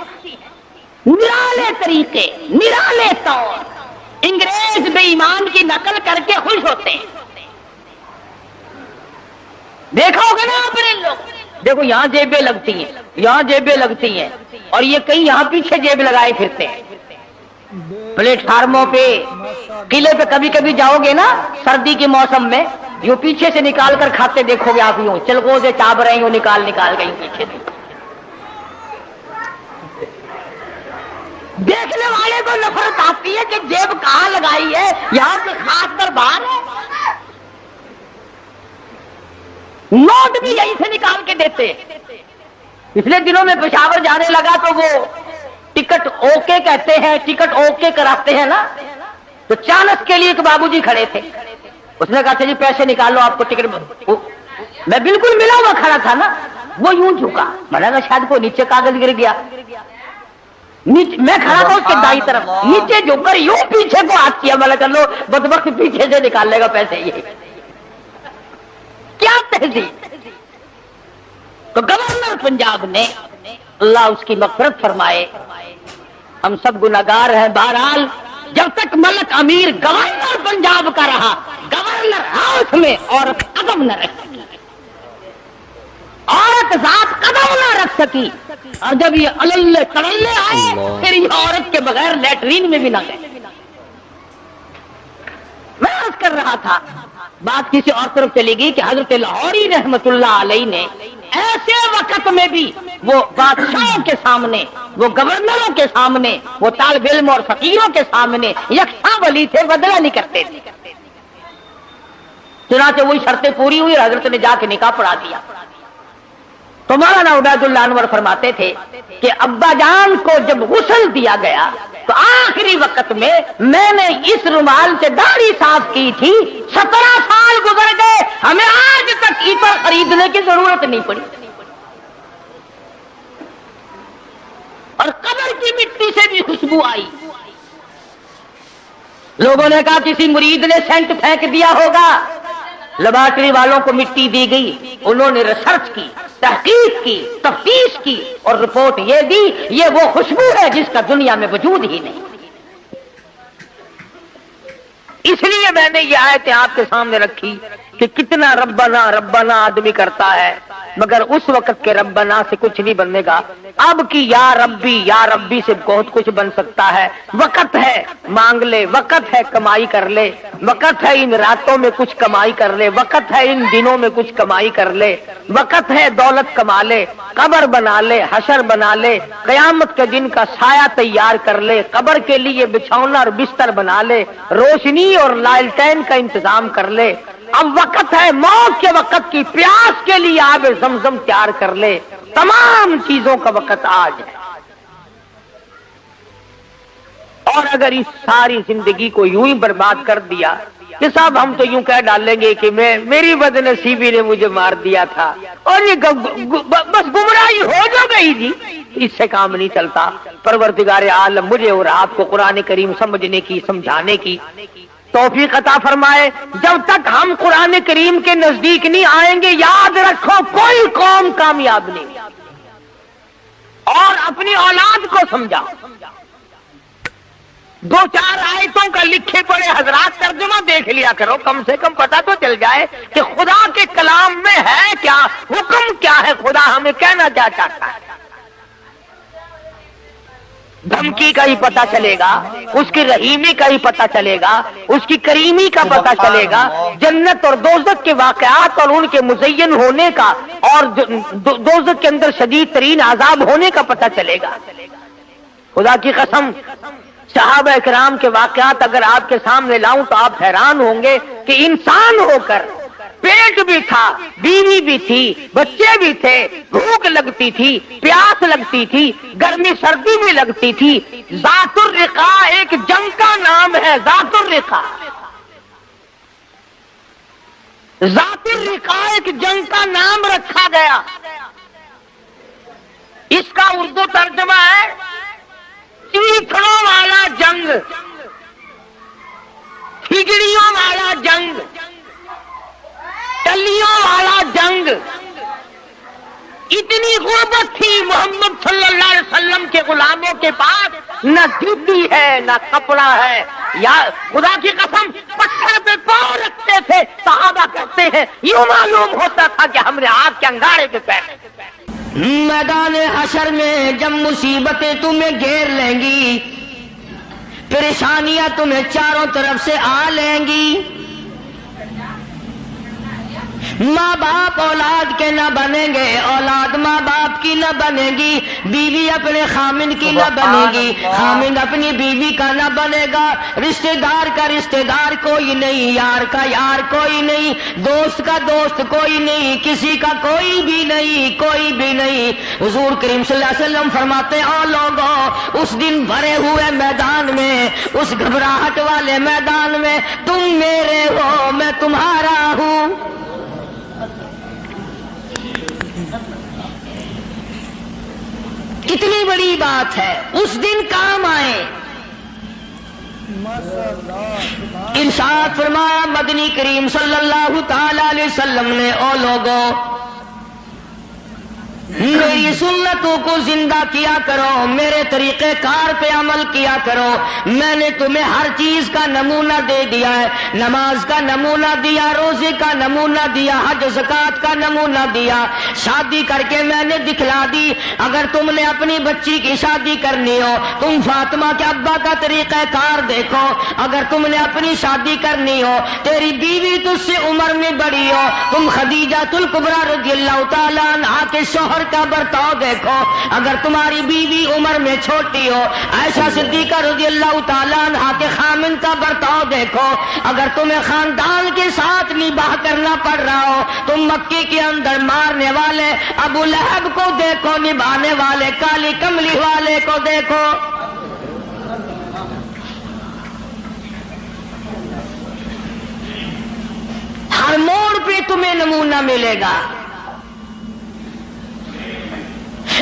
نرالے طریقے، نرالے طور، انگریز بے ایمان کی نقل کر کے خوش ہوتے ہیں. دیکھا ہوگا نا آپ نے لوگ، دیکھو یہاں جیبیں لگتی ہیں، یہاں جیبیں لگتی ہیں، اور یہ کہیں یہاں پیچھے جیب لگائے پھرتے ہیں. پلیٹ فارموں پہ، قلعے پہ کبھی کبھی جاؤ گے نا سردی کے موسم میں، یوں پیچھے سے نکال کر کھاتے دیکھو گے آپ. یوں چلگو سے چاب رہے ہوں، نکال گئی پیچھے سے. دیکھنے والے کو نفرت آتی ہے کہ جیب کہاں لگائی ہے، یہاں سے خاص کر باہر ہے. نوٹ بھی یہیں سے نکال کے دیتے. پچھلے دنوں میں پشاور جانے لگا تو وہ ٹکٹ اوکے کہتے ہیں، ٹکٹ اوکے کراتے ہیں نا، تو چانس کے لیے ایک بابو جی کھڑے تھے. اس نے کہا تھا جی پیسے نکالو آپ کو ٹکٹ. میں بالکل ملا ہوا کھڑا تھا نا، وہ یوں جھکا. میں نے کہا شاید کوئی نیچے کاغذ گر گیا. میں کھڑا تھا اس کے دائیں طرف، نیچے جھک کر یوں پیچھے کو ہاتھ کیا. میں نے کہا لو بدبخت پیچھے سے نکال لے گا پیسے. یہ کیا تہذیب. تو گورنر پنجاب نے، اللہ اس کی مغفرت فرمائے، ہم سب گناہگار ہیں، بہرحال جب تک ملک امیر گورنر پنجاب کا رہا، گورنر ہاؤس میں عورت قدم نہ رکھ سکی، عورت ذات قدم نہ رکھ سکی. اور جب یہ اللہ تڑلے آئے پھر یہ عورت کے بغیر لیٹرین میں بھی نہ گئے. میں عرض کر رہا تھا، بات کسی اور طرف چلی گئی کہ حضرت لاہوری رحمت اللہ علیہ نے ایسے وقت میں بھی وہ بادشاہوں کے سامنے، وہ گورنروں کے سامنے، وہ طالب علم اور فقیروں کے سامنے یکساں ولی تھے، بدلہ نہیں کرتے تھے. چنانچہ وہی شرطیں پوری ہوئی اور حضرت نے جا کے نکاح پڑھا دیا. تو مولانا عبید اللہ انور فرماتے تھے کہ ابا جان کو جب غسل دیا گیا تو آخری وقت میں نے اس رومال سے داڑھی صاف کی تھی. 17 سال گزر گئے، ہمیں آج تک عطر خریدنے کی ضرورت نہیں پڑی. اور قبر کی مٹی سے بھی خوشبو آئی. لوگوں نے کہا کسی مرید نے سینٹ پھینک دیا ہوگا. لیبارٹری والوں کو مٹی دی گئی، انہوں نے ریسرچ کی، تحقیق کی، تفتیش کی اور رپورٹ یہ دی یہ وہ خوشبو ہے جس کا دنیا میں وجود ہی نہیں. اس لیے میں نے یہ آیتیں آپ کے سامنے رکھی کہ کتنا ربنا ربنا آدمی کرتا ہے، مگر اس وقت کے ربنا سے کچھ نہیں بننے گا. اب کی یا ربی سے بہت کچھ بن سکتا ہے. وقت ہے مانگ لے، وقت ہے کمائی کر لے، وقت ہے ان راتوں میں کچھ کمائی کر لے، وقت ہے ان دنوں میں کچھ کمائی کر لے، وقت ہے دولت کما لے، قبر بنا لے، حشر بنا لے، قیامت کے دن کا سایہ تیار کر لے، قبر کے لیے بچھونا اور بستر بنا لے، روشنی اور لالٹین کا انتظام کر لے. اب وقت ہے موت کے وقت کی پیاس کے لیے آب زمزم تیار کر لے. تمام چیزوں کا وقت آج ہے. اور اگر اس ساری زندگی کو یوں ہی برباد کر دیا کہ صاحب ہم تو یوں کہہ ڈالیں گے کہ میری بدنصیبی نے مجھے مار دیا تھا، اور یہ بس گمراہی ہو جو گئی جی، اس سے کام نہیں چلتا۔ پروردگار عالم مجھے اور آپ کو قرآن کریم سمجھنے کی، سمجھانے کی توفیق عطا فرمائے۔ جب تک ہم قرآن کریم کے نزدیک نہیں آئیں گے، یاد رکھو کوئی قوم کامیاب نہیں۔ اور اپنی اولاد کو سمجھا، دو چار آیتوں کا لکھے پڑے حضرات ترجمہ دیکھ لیا کرو، کم سے کم پتہ تو چل جائے کہ خدا کے کلام میں ہے کیا، حکم کیا ہے، خدا ہمیں کہنا کیا چاہتا ہے۔ دھمکی کا ہی پتہ چلے گا، اس کی رحیمی کا ہی پتہ چلے گا، اس کی کریمی کا پتہ چلے گا، جنت اور دوزخ کے واقعات اور ان کے مزین ہونے کا، اور دوزخ کے اندر شدید ترین عذاب ہونے کا پتہ چلے گا۔ خدا کی قسم، صحابہ کرام کے واقعات اگر آپ کے سامنے لاؤں تو آپ حیران ہوں گے کہ انسان ہو کر پیٹ بھی تھا، بیوی بھی تھی، بچے بھی تھے، بھوک لگتی تھی، پیاس لگتی تھی، گرمی سردی بھی لگتی تھی۔ ذات الرقاع ایک جنگ کا نام ہے، ذات الرقاع، ذات الرقاع ایک جنگ کا نام رکھا گیا۔ اس کا اردو ترجمہ ہے چیخڑوں والا جنگ، کھجڑیوں والا جنگ، ٹلیوں والا جنگ۔ اتنی غربت تھی محمد صلی اللہ علیہ وسلم کے غلاموں کے پاس، نہ جوتی ہے نہ کپڑا ہے، یا خدا کی قسم پتھر پہ پاؤں رکھتے تھے۔ صحابہ کہتے ہیں یوں معلوم ہوتا تھا کہ ہم نے آگ کے انگارے پہ پیر۔ میدان حشر میں جب مصیبتیں تمہیں گھیر لیں گی، پریشانیاں تمہیں چاروں طرف سے آ لیں گی، ماں باپ اولاد کے نہ بنیں گے، اولاد ماں باپ کی نہ بنے گی، بیوی اپنے خامن کی نہ بنے گی، خامن اپنی بیوی کا نہ بنے گا، رشتہ دار کا رشتہ دار کوئی نہیں، یار کا یار کوئی نہیں، دوست کا دوست کوئی نہیں، کسی کا کوئی بھی نہیں، کوئی بھی نہیں۔ حضور کریم صلی اللہ علیہ وسلم فرماتے ہیں او لوگوں، اس دن بھرے ہوئے میدان میں، اس گھبراہٹ والے میدان میں تم میرے ہو میں تمہارا ہوں۔ کتنی بڑی بات ہے، اس دن کام آئے۔ ارشاد فرمایا مدنی کریم صلی اللہ تعالی علیہ وسلم نے او لوگوں، میری سنتوں کو زندہ کیا کرو، میرے طریقہ کار پہ عمل کیا کرو۔ میں نے تمہیں ہر چیز کا نمونہ دے دیا ہے، نماز کا نمونہ دیا، روزے کا نمونہ دیا، حج زکات کا نمونہ دیا، شادی کر کے میں نے دکھلا دی۔ اگر تم نے اپنی بچی کی شادی کرنی ہو، تم فاطمہ کے ابا کا طریقہ کار دیکھو۔ اگر تم نے اپنی شادی کرنی ہو، تیری بیوی تجھ سے عمر میں بڑی ہو، تم خدیجہ الکبریٰ رضی اللہ تعالیٰ عنہا کے شوہر کا برتاؤ دیکھو۔ اگر تمہاری بیوی عمر میں چھوٹی ہو، عائشہ صدیقہ رضی اللہ تعالیٰ عنہا کے خامن کا برتاؤ دیکھو۔ اگر تمہیں خاندان کے ساتھ نباہ کرنا پڑ رہا ہو، تم مکے کے اندر مارنے والے ابو لہب کو دیکھو، نبھانے والے کالی کملی والے کو دیکھو۔ ہر موڑ پہ تمہیں نمونہ ملے گا۔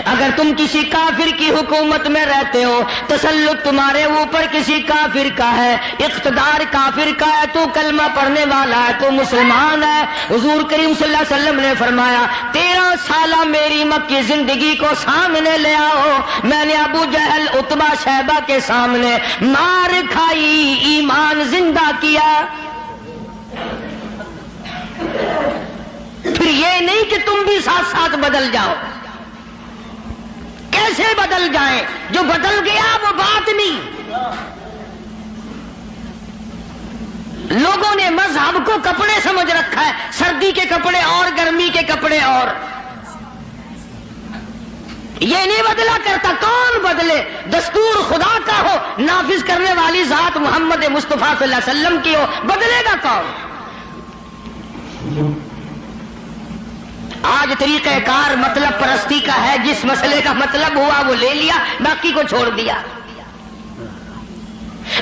اگر تم کسی کافر کی حکومت میں رہتے ہو، تسلط تمہارے اوپر کسی کافر کا ہے، اقتدار کافر کا ہے، تو کلمہ پڑھنے والا ہے، تو مسلمان ہے۔ حضور کریم صلی اللہ علیہ وسلم نے فرمایا 13 سالہ میری مکی زندگی کو سامنے لے آؤ، میں نے ابو جہل عتبہ شیبہ کے سامنے مار کھائی، ایمان زندہ کیا۔ پھر یہ نہیں کہ تم بھی ساتھ ساتھ بدل جاؤ۔ کیسے بدل جائیں؟ جو بدل گیا وہ بات نہیں۔ لوگوں نے مذہب کو کپڑے سمجھ رکھا ہے، سردی کے کپڑے اور گرمی کے کپڑے اور۔ یہ نہیں بدلا کرتا، کون بدلے؟ دستور خدا کا ہو، نافذ کرنے والی ذات محمد مصطفیٰ صلی اللہ علیہ وسلم کی ہو، بدلے گا کون؟ آج طریقہ کار مطلب پرستی کا ہے، جس مسئلے کا مطلب ہوا وہ لے لیا، باقی کو چھوڑ دیا۔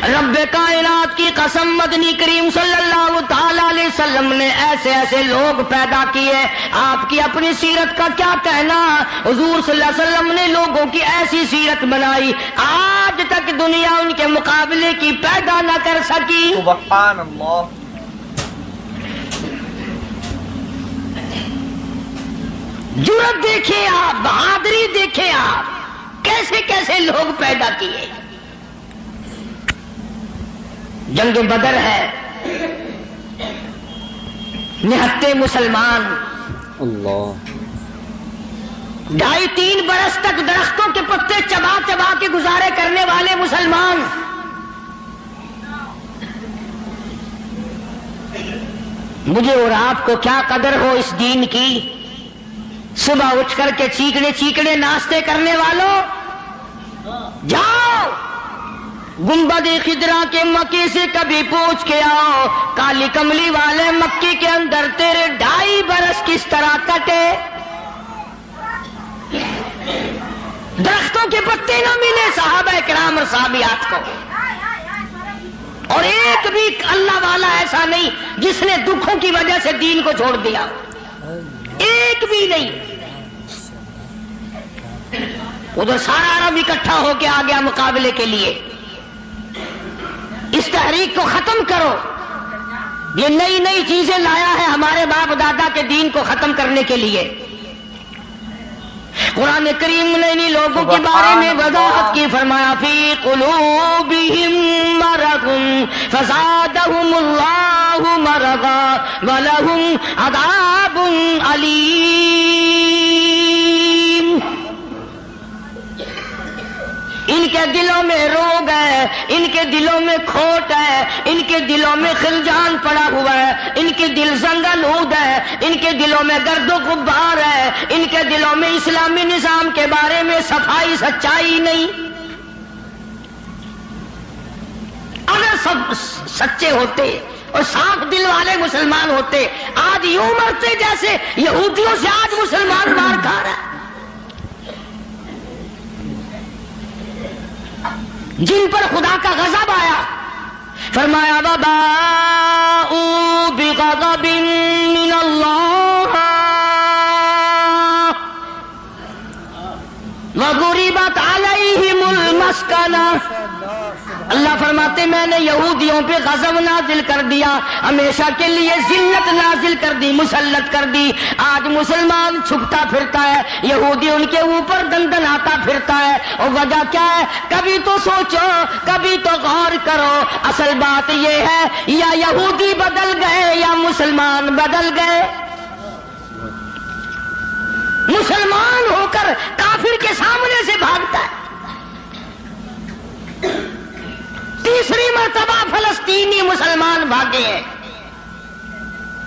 رب کائنات کی قسم مدنی کریم صلی اللہ تعالی علیہ وسلم نے ایسے ایسے لوگ پیدا کیے. آپ کی اپنی سیرت کا کیا کہنا؟ حضور صلی اللہ علیہ وسلم نے لوگوں کی ایسی سیرت بنائی آج تک دنیا ان کے مقابلے کی پیدا نہ کر سکی. سبحان اللہ. جرأت دیکھیں آپ، بہادری دیکھیں آپ، کیسے کیسے لوگ پیدا کیے. جنگ بدر ہے، نہتے مسلمان، اللہ 2.5-3 برس تک درختوں کے پتے چبا چبا کے گزارے کرنے والے مسلمان. مجھے اور آپ کو کیا قدر ہو اس دین کی. صبح اٹھ کر کے چیکنے ناشتے کرنے والوں، جاؤ گنبد خضرا کے مکے سے کبھی پوچھ کے آؤ کالی کملی والے مکے کے اندر تیرے 2.5 برس کس طرح کٹے. درختوں کے پتے نہ ملے صحابہ کرام اور صحابیات کو، اور ایک بھی اللہ والا ایسا نہیں جس نے دکھوں کی وجہ سے دین کو چھوڑ دیا، ایک بھی نہیں. ادھر سارا عرب اکٹھا ہو کے آ گیا مقابلے کے لیے. اس تحریک کو ختم کرو، یہ نئی نئی چیزیں لایا ہے ہمارے باپ دادا کے دین کو ختم کرنے کے لیے. قرآن کریم نے انہی لوگوں کے بارے میں وضاحت کی، فرمایا فی قلوبہم مرض فزادہم اللہ مرضا ولہم عذاب علیم. ان کے دلوں میں روگ ہے، ان کے دلوں میں کھوٹ ہے، ان کے دلوں میں خلجان پڑا ہوا ہے، ان کے دل زنگلود ہے، ان کے دلوں میں گرد و غبار ہے، ان کے دلوں میں اسلامی نظام کے بارے میں صفائی سچائی نہیں. اگر سب سچے ہوتے اور صاف دل والے مسلمان ہوتے آج یوں مرتے جیسے یہودیوں سے آج مسلمان مار کھا رہا ہے. جن پر خدا کا غضب آیا، فرمایا وباءوا بغضب من اللہ وضربت علیہم المسکنہ. اللہ فرماتے میں نے یہودیوں پہ غضب نازل کر دیا، ہمیشہ کے لیے ذلت نازل کر دی، مسلط کر دی. آج مسلمان چھپتا پھرتا ہے، یہودی ان کے اوپر دندناتا پھرتا ہے. اور وجہ کیا ہے؟ کبھی تو سوچو، کبھی تو غور کرو. اصل بات یہ ہے یا یہودی بدل گئے یا مسلمان بدل گئے. مسلمان ہو کر کافر کے سامنے سے بھاگتا ہے. تیسری مرتبہ فلسطینی مسلمان بھاگے ہیں،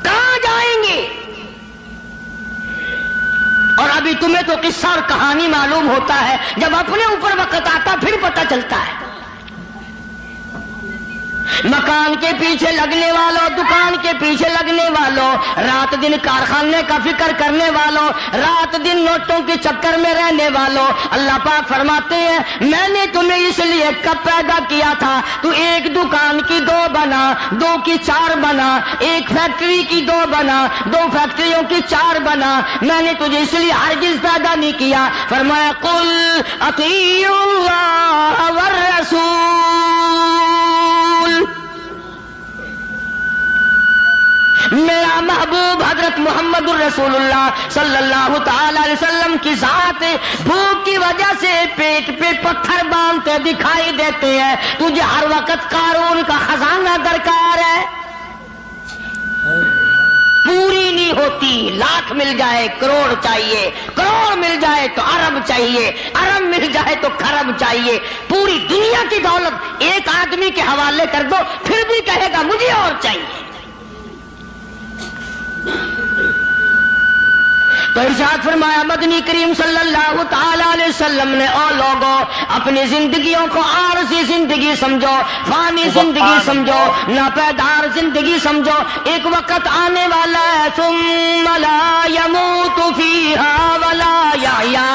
کہاں جائیں گے؟ اور ابھی تمہیں تو قصہ اور کہانی معلوم ہوتا ہے، جب اپنے اوپر وقت آتا پھر پتہ چلتا ہے. مکان کے پیچھے لگنے والوں، دکان کے پیچھے لگنے والوں، رات دن کارخانے کا فکر کرنے والوں، رات دن نوٹوں کے چکر میں رہنے والوں، اللہ پاک فرماتے ہیں میں نے تمہیں اس لیے کب پیدا کیا تھا تو ایک دکان کی 2 بنا، 2 کی 4 بنا، ایک فیکٹری کی 2 بنا، 2 فیکٹریوں کی 4 بنا. میں نے تجھے اس لیے ہرگز پیدا نہیں کیا. فرمایا قل اطیعوا اللہ والرسول. میرا محبوب حضرت محمد الرسول اللہ صلی اللہ تعالی علیہ وسلم کی ذات بھوک کی وجہ سے پیٹ پہ پتھر باندھتے دکھائی دیتے ہیں، تجھے ہر وقت قارون کا خزانہ درکار ہے. پوری نہیں ہوتی، لاکھ مل جائے کروڑ چاہیے، کروڑ مل جائے تو ارب چاہیے، ارب مل جائے تو خرب چاہیے. پوری دنیا کی دولت ایک آدمی کے حوالے کر دو پھر بھی کہے گا مجھے اور چاہیے. تو ارشاد فرمایا مدنی کریم صلی اللہ تعالی علیہ وسلم نے او لوگوں اپنی زندگیوں کو عارضی زندگی سمجھو، فانی زندگی سمجھو، ناپیدار زندگی سمجھو. ایک وقت آنے والا ہے ثم لا يموت فيها ولا يحيا.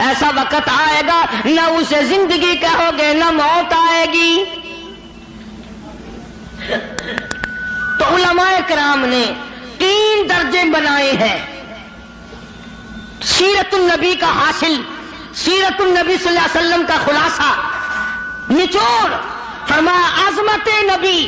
ایسا وقت آئے گا نہ اسے زندگی کہو گے نہ موت آئے گی. تو علماء کرام نے 3 درجے بنائے ہیں سیرت النبی کا حاصل، سیرت النبی صلی اللہ علیہ وسلم کا خلاصہ، نچوڑ۔ فرمایا عظمت نبی،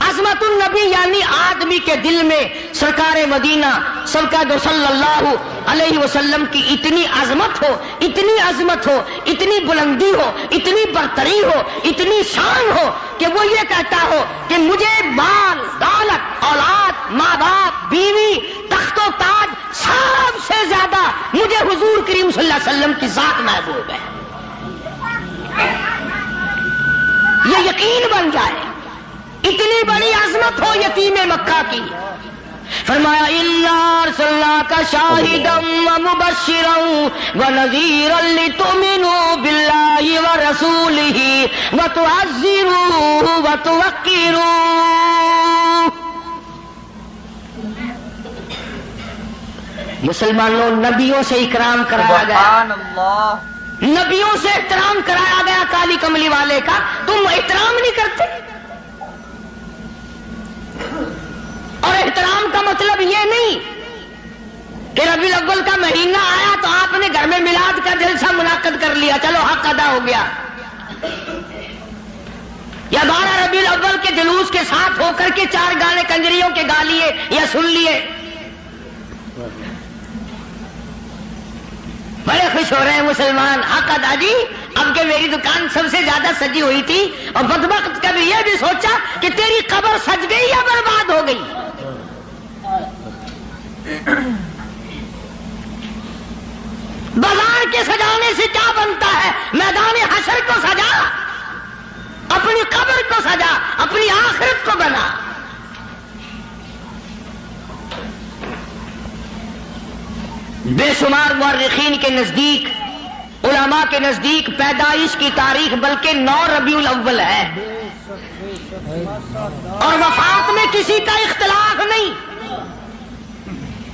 عظمت النبی یعنی آدمی کے دل میں سرکار مدینہ سرکار صلی اللہ علیہ وسلم کی اتنی عظمت ہو، اتنی عظمت ہو، اتنی بلندی ہو، اتنی برتری ہو، اتنی شان ہو کہ وہ یہ کہتا ہو کہ مجھے مال دولت اولاد ماں باپ بیوی تخت و تاج سب سے زیادہ مجھے حضور کریم صلی اللہ علیہ وسلم کی ذات محبوب ہے، یہ یقین بن جائے، اتنی بڑی عظمت ہو یتیم مکہ کی۔ فرمایا اِنَّا أَرْسَلْنَاكَ شَاهِدًا وَمُبَشِّرًا وَنَذِيرًا لِتُؤْمِنُوا بِاللَّهِ وَرَسُولِهِ وَتُعَزِّرُوهُ وَتُوَقِّرُوهُ۔ مسلمانوں، نبیوں سے اکرام کرایا گیا، سبحان اللہ، نبیوں سے احترام کرایا گیا کالی کملی والے کا، تم احترام نہیں کرتے؟ اور احترام کا مطلب یہ نہیں کہ ربیع الاول کا مہینہ آیا تو آپ نے گھر میں میلاد کا جلسہ منعقد کر لیا، چلو حق ادا ہو گیا، یا 12 ربیع الاول کے جلوس کے ساتھ ہو کر کے 4 گانے کنجریوں کے گا لیے یا سن لیے، بڑے خوش ہو رہے ہیں مسلمان، حق ادا جی، اب کہ میری دکان سب سے زیادہ سجی ہوئی تھی، اور بدبخت کبھی یہ بھی سوچا کہ تیری قبر سج گئی یا برباد ہو گئی۔ بازار کے سجانے سے کیا بنتا ہے؟ میدان حشر کو سجا، اپنی قبر کو سجا، اپنی آخرت کو بنا۔ بے شمار مورخین کے نزدیک، علماء کے نزدیک پیدائش کی تاریخ بلکہ 9 ربیع الاول ہے، اور وفات میں کسی کا اختلاف نہیں۔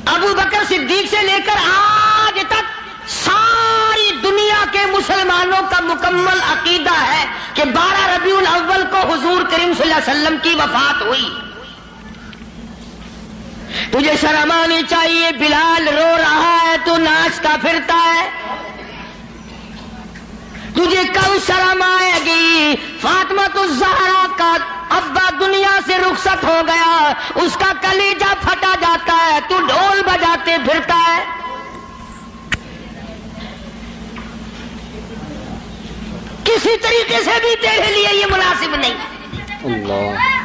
ابو بکر صدیق سے لے کر آج تک ساری دنیا کے مسلمانوں کا مکمل عقیدہ ہے کہ 12 ربیع الاول کو حضور کریم صلی اللہ علیہ وسلم کی وفات ہوئی۔ تجھے شرم آنی چاہیے، بلال رو رہا ہے تو ناچتا پھرتا ہے، تجھے کب شرم آئے گی؟ فاطمہ الزہرا کا ابا دنیا سے رخصت ہو گیا، اس کا کلیجہ پھٹا جاتا ہے، تو ڈھول بجاتے پھرتا ہے۔ کسی طریقے سے بھی تیرے لیے یہ مناسب نہیں۔ اللہ،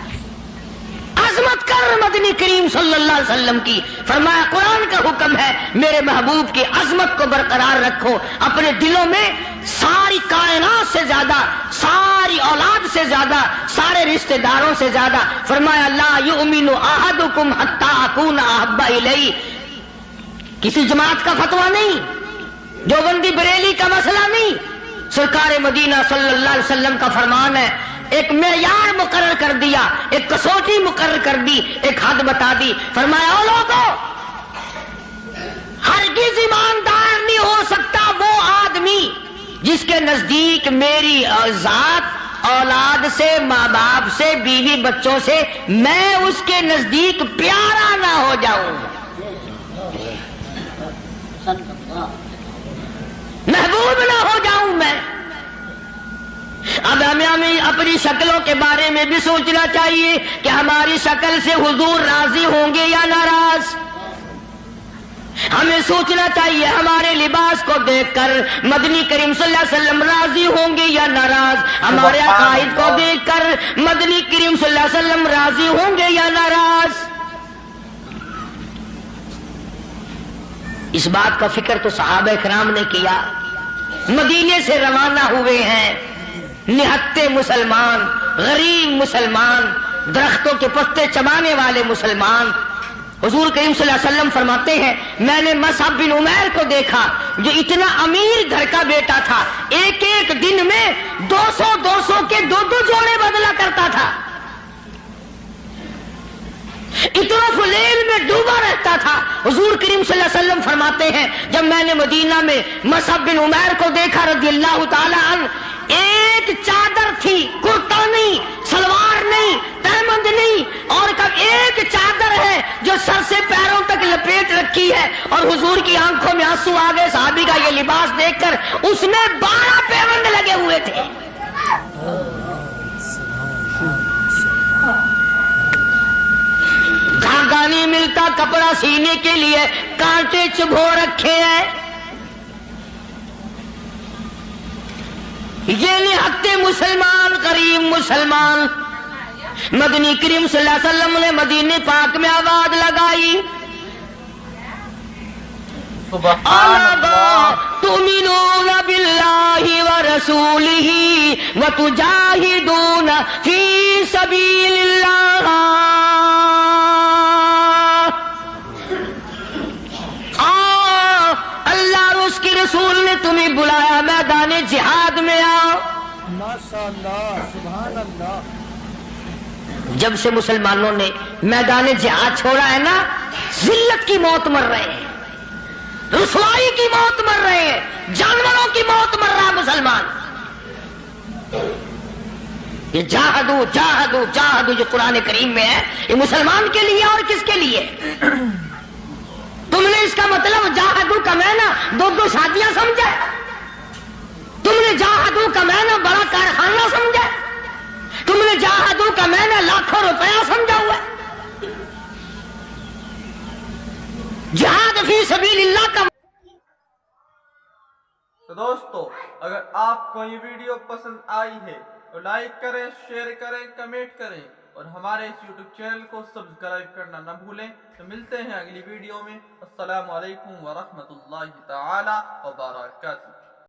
عظمت کر مدنی کریم صلی اللہ علیہ وسلم کی۔ فرمایا قرآن کا حکم ہے میرے محبوب کی عظمت کو برقرار رکھو اپنے دلوں میں، ساری کائنات سے زیادہ، ساری اولاد سے زیادہ، سارے رشتہ داروں سے زیادہ۔ فرمایا لا یؤمن احدکم حتی اکون احب الیہ، کسی جماعت کا فتویٰ نہیں، دیوبندی بریلی کا مسئلہ نہیں، سرکار مدینہ صلی اللہ علیہ وسلم کا فرمان ہے۔ ایک معیار مقرر کر دیا، ایک کسوٹی مقرر کر دی، ایک حد بتا دی۔ فرمایا او لوگوں، ہرگز ایماندار نہیں ہو سکتا وہ آدمی جس کے نزدیک میری ذات، اولاد سے، ماں باپ سے، بیوی بچوں سے میں اس کے نزدیک پیارا نہ ہو جاؤں، محبوب نہ ہو جاؤں میں۔ اب ہمیں اپنی شکلوں کے بارے میں بھی سوچنا چاہیے کہ ہماری شکل سے حضور راضی ہوں گے یا ناراض۔ ہمیں سوچنا چاہیے ہمارے لباس کو دیکھ کر مدنی کریم صلی اللہ علیہ وسلم راضی ہوں گے یا ناراض، ہمارے عقائد کو دیکھ کر مدنی کریم صلی اللہ علیہ وسلم راضی ہوں گے یا ناراض۔ اس بات کا فکر تو صحابہ کرام نے کیا، مدینے سے روانہ ہوئے ہیں نہتے مسلمان، غریب مسلمان، درختوں کے پتے چبانے والے مسلمان۔ حضور کریم صلی اللہ علیہ وسلم فرماتے ہیں میں نے مصعب بن عمیر کو دیکھا جو اتنا امیر گھر کا بیٹا تھا، ایک ایک دن میں 200 کے 2 جوڑے بدلا کرتا تھا، اتنا فلیل میں ڈوبا رہتا تھا۔ حضور کریم صلی اللہ علیہ وسلم فرماتے ہیں جب میں نے مدینہ میں مصعب بن عمیر کو دیکھا رضی اللہ تعالی عنہ، ایک چادر تھی، کرتا نہیں، سلوار نہیں، تہمند نہیں، اور کب ایک چادر ہے جو سر سے پیروں تک لپیٹ رکھی ہے، اور حضور کی آنکھوں میں آنسو آ گئے صحابی کا یہ لباس دیکھ کر، اس میں 12 پیوند لگے ہوئے تھے۔ دھاگا نہیں ملتا کپڑا سینے کے لیے، کانٹے چبھو رکھے ہیں۔ یہ نہتے مسلمان، غریب مسلمان۔ مدنی کریم صلی اللہ علیہ وسلم نے مدینے پاک میں آواز لگائی، سبحان اللہ، تؤمنون باللہ ورسولہ وتجاہدون فی سبیل اللہ۔ اللہ اور اس کے رسول نے تمہیں بلایا، میدان جہاد میں آؤ۔ ماشاءاللہ، سبحان اللہ۔ جب سے مسلمانوں نے میدان جہاد چھوڑا ہے نا، ذلت کی موت مر رہے ہیں، رسوائی کی موت مر رہے ہیں، جانوروں کی موت مر رہا ہے مسلمان۔ یہ جاہدو جاہدو جاہدو جو قرآن کریم میں ہے، یہ مسلمان کے لیے اور کس کے لیے؟ تم نے اس کا مطلب جاہدو کا معنی دو شادیاں سمجھا ہے؟ تم نے جاہدو کا معنی بڑا کارخانہ سمجھا ہے؟ تم نے جاہدو کا معنی لاکھوں روپیہ سمجھا ہوا ہے؟ جہاد فی سبیل اللہ کا تو دوستو، اگر آپ کو یہ ویڈیو پسند آئی ہے تو لائک کریں، شیئر کریں، کمنٹ کریں، اور ہمارے اس یوٹیوب چینل کو سبسکرائب کرنا نہ بھولیں۔ تو ملتے ہیں اگلی ویڈیو میں۔ السلام علیکم ورحمۃ اللہ تعالی وبرکاتہ۔